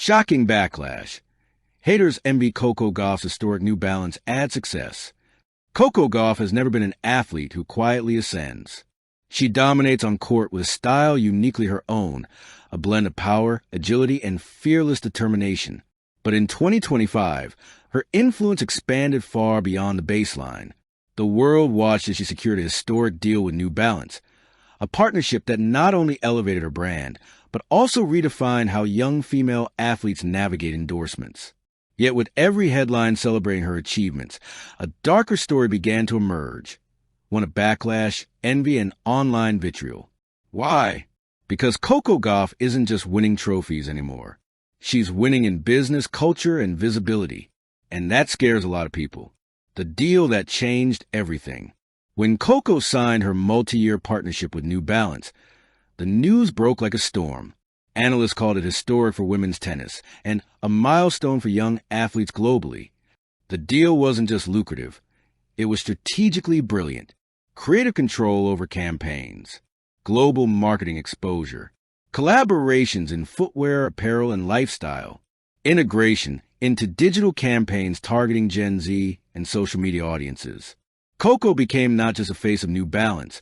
Shocking backlash. Haters envy Coco Gauff's historic New Balance ad success. Coco Gauff has never been an athlete who quietly ascends. She dominates on court with a style uniquely her own, a blend of power, agility, and fearless determination. But in 2025, her influence expanded far beyond the baseline. The world watched as she secured a historic deal with New Balance, a partnership that not only elevated her brand, but also redefined how young female athletes navigate endorsements. Yet with every headline celebrating her achievements, a darker story began to emerge, one of backlash, envy, and online vitriol. Why? Because Coco Gauff isn't just winning trophies anymore. She's winning in business, culture, and visibility. And that scares a lot of people. The deal that changed everything. When Coco signed her multi-year partnership with New Balance, the news broke like a storm. Analysts called it historic for women's tennis and a milestone for young athletes globally. The deal wasn't just lucrative. It was strategically brilliant. Creative control over campaigns, global marketing exposure, collaborations in footwear, apparel, and lifestyle, integration into digital campaigns targeting Gen Z and social media audiences. Coco became not just a face of New Balance,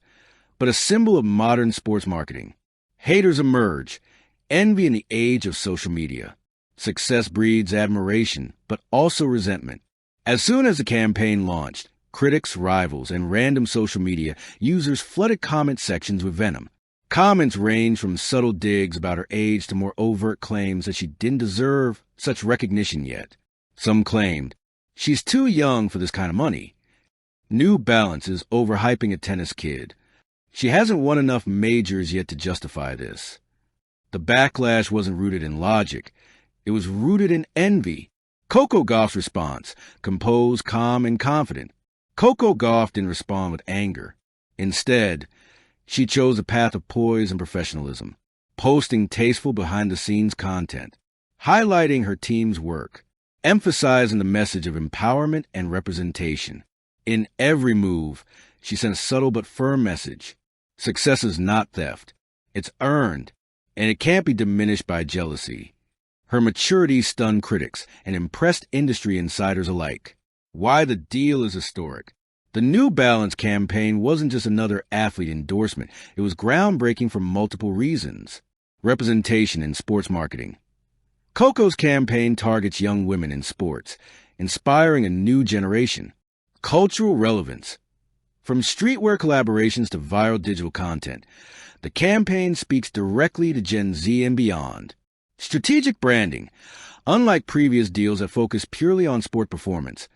but a symbol of modern sports marketing. Haters emerge, envy in the age of social media. Success breeds admiration, but also resentment. As soon as the campaign launched, critics, rivals, and random social media users flooded comment sections with venom. Comments ranged from subtle digs about her age to more overt claims that she didn't deserve such recognition yet. Some claimed, "She's too young for this kind of money." New Balance is overhyping a tennis kid. She hasn't won enough majors yet to justify this. The backlash wasn't rooted in logic. It was rooted in envy. Coco Gauff's response, composed, calm, and confident. Coco Gauff didn't respond with anger. Instead, she chose a path of poise and professionalism, posting tasteful behind-the-scenes content, highlighting her team's work, emphasizing the message of empowerment and representation. In every move, she sent a subtle but firm message. Success is not theft. It's earned, and it can't be diminished by jealousy. Her maturity stunned critics and impressed industry insiders alike. Why the deal is historic. The New Balance campaign wasn't just another athlete endorsement. It was groundbreaking for multiple reasons. Representation in sports marketing. Coco's campaign targets young women in sports, inspiring a new generation. Cultural relevance. From streetwear collaborations to viral digital content, the campaign speaks directly to Gen Z and beyond. Strategic branding. Unlike previous deals that focus purely on sport performance,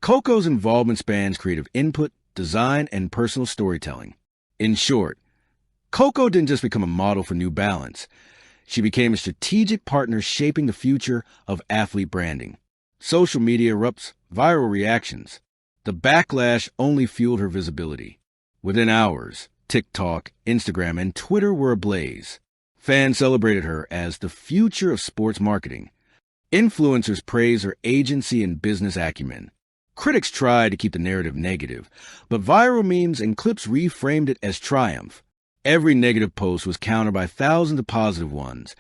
Coco's involvement spans creative input, design, and personal storytelling. In short, Coco didn't just become a model for New Balance. She became a strategic partner shaping the future of athlete branding. Social media erupts, viral reactions. The backlash only fueled her visibility. Within hours, TikTok, Instagram, and Twitter were ablaze. Fans celebrated her as the future of sports marketing. Influencers praised her agency and business acumen. Critics tried to keep the narrative negative, but viral memes and clips reframed it as triumph. Every negative post was countered by thousands of positive ones,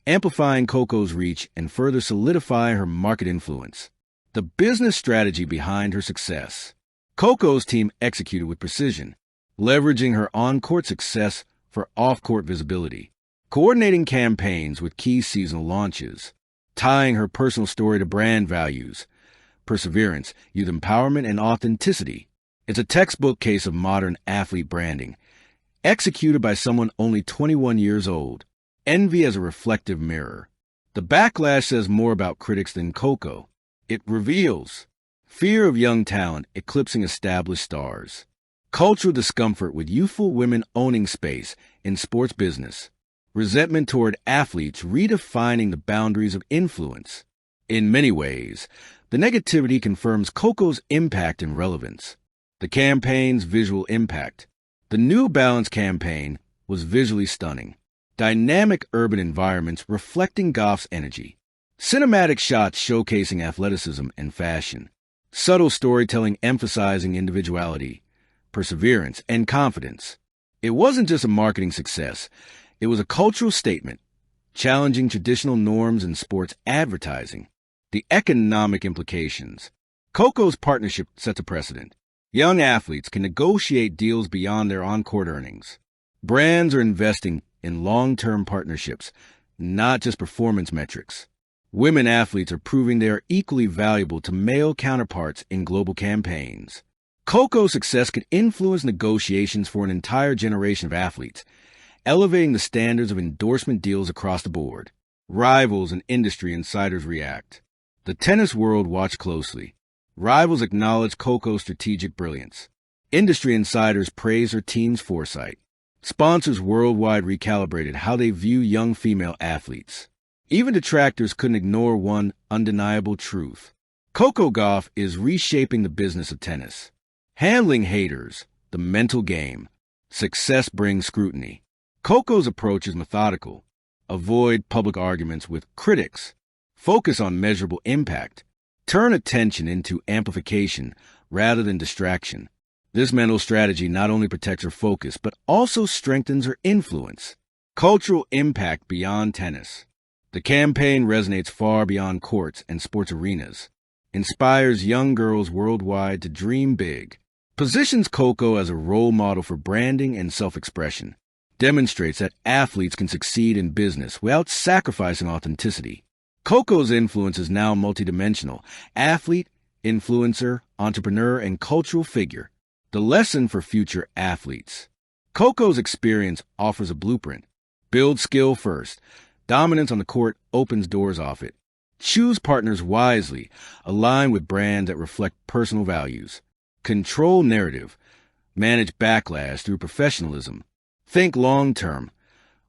amplifying Coco's reach and further solidifying her market influence. The business strategy behind her success. Coco's team executed with precision, leveraging her on-court success for off-court visibility, coordinating campaigns with key seasonal launches, tying her personal story to brand values, perseverance, youth empowerment, and authenticity. It's a textbook case of modern athlete branding, executed by someone only 21 years old. Envy as a reflective mirror. The backlash says more about critics than Coco. It reveals fear of young talent eclipsing established stars, cultural discomfort with youthful women owning space in sports business, resentment toward athletes redefining the boundaries of influence. In many ways, the negativity confirms Coco's impact and relevance. The campaign's visual impact. The New Balance campaign was visually stunning. Dynamic urban environments reflecting Gauff's energy. Cinematic shots showcasing athleticism and fashion. Subtle storytelling emphasizing individuality, perseverance, and confidence. It wasn't just a marketing success. It was a cultural statement. challenging traditional norms in sports advertising. The economic implications. Coco's partnership sets a precedent. Young athletes can negotiate deals beyond their on-court earnings. Brands are investing in long-term partnerships, not just performance metrics. Women athletes are proving they are equally valuable to male counterparts in global campaigns. Coco's success could influence negotiations for an entire generation of athletes, elevating the standards of endorsement deals across the board. Rivals and industry insiders react. The tennis world watch closely. Rivals acknowledge Coco's strategic brilliance. Industry insiders praise her team's foresight. Sponsors worldwide recalibrated how they view young female athletes. Even detractors couldn't ignore one undeniable truth. Coco Gauff is reshaping the business of tennis. Handling haters, the mental game. Success brings scrutiny. Coco's approach is methodical. Avoid public arguments with critics. Focus on measurable impact. Turn attention into amplification rather than distraction. This mental strategy not only protects her focus, but also strengthens her influence. Cultural impact beyond tennis. The campaign resonates far beyond courts and sports arenas. Inspires young girls worldwide to dream big. Positions Coco as a role model for branding and self-expression. Demonstrates that athletes can succeed in business without sacrificing authenticity. Coco's influence is now multidimensional. Athlete, influencer, entrepreneur, and cultural figure. The lesson for future athletes. Coco's experience offers a blueprint. Build skill first. Dominance on the court opens doors off it. Choose partners wisely. Align with brands that reflect personal values. Control narrative. Manage backlash through professionalism. Think long-term.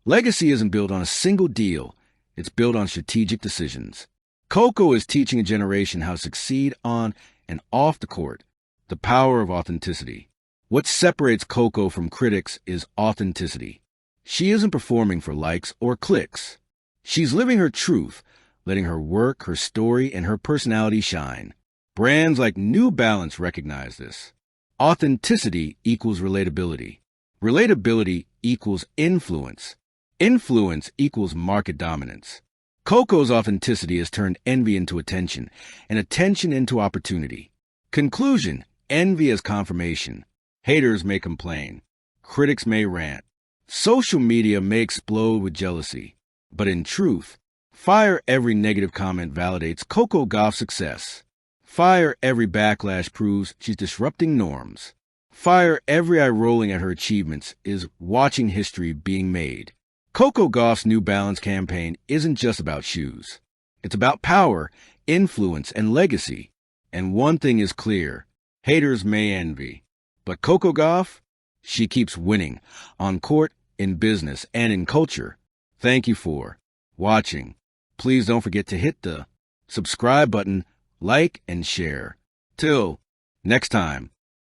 Legacy isn't built on a single deal. It's built on strategic decisions. Coco is teaching a generation how to succeed on and off the court. The power of authenticity. What separates Coco from critics is authenticity. She isn't performing for likes or clicks. She's living her truth, letting her work, her story, and her personality shine. Brands like New Balance recognize this. Authenticity equals relatability. Relatability equals influence. Influence equals market dominance. Coco's authenticity has turned envy into attention, and attention into opportunity. Conclusion: envy as confirmation. Haters may complain. Critics may rant. Social media may explode with jealousy. But in truth, fire every negative comment validates Coco Gauff's success. Fire every backlash proves she's disrupting norms. Fire every eye rolling at her achievements is watching history being made. Coco Gauff's New Balance campaign isn't just about shoes. It's about power, influence, and legacy. And one thing is clear: haters may envy. But Coco Gauff, she keeps winning, on court, in business, and in culture. Thank you for watching. Please don't forget to hit the subscribe button, like, and share. Till next time.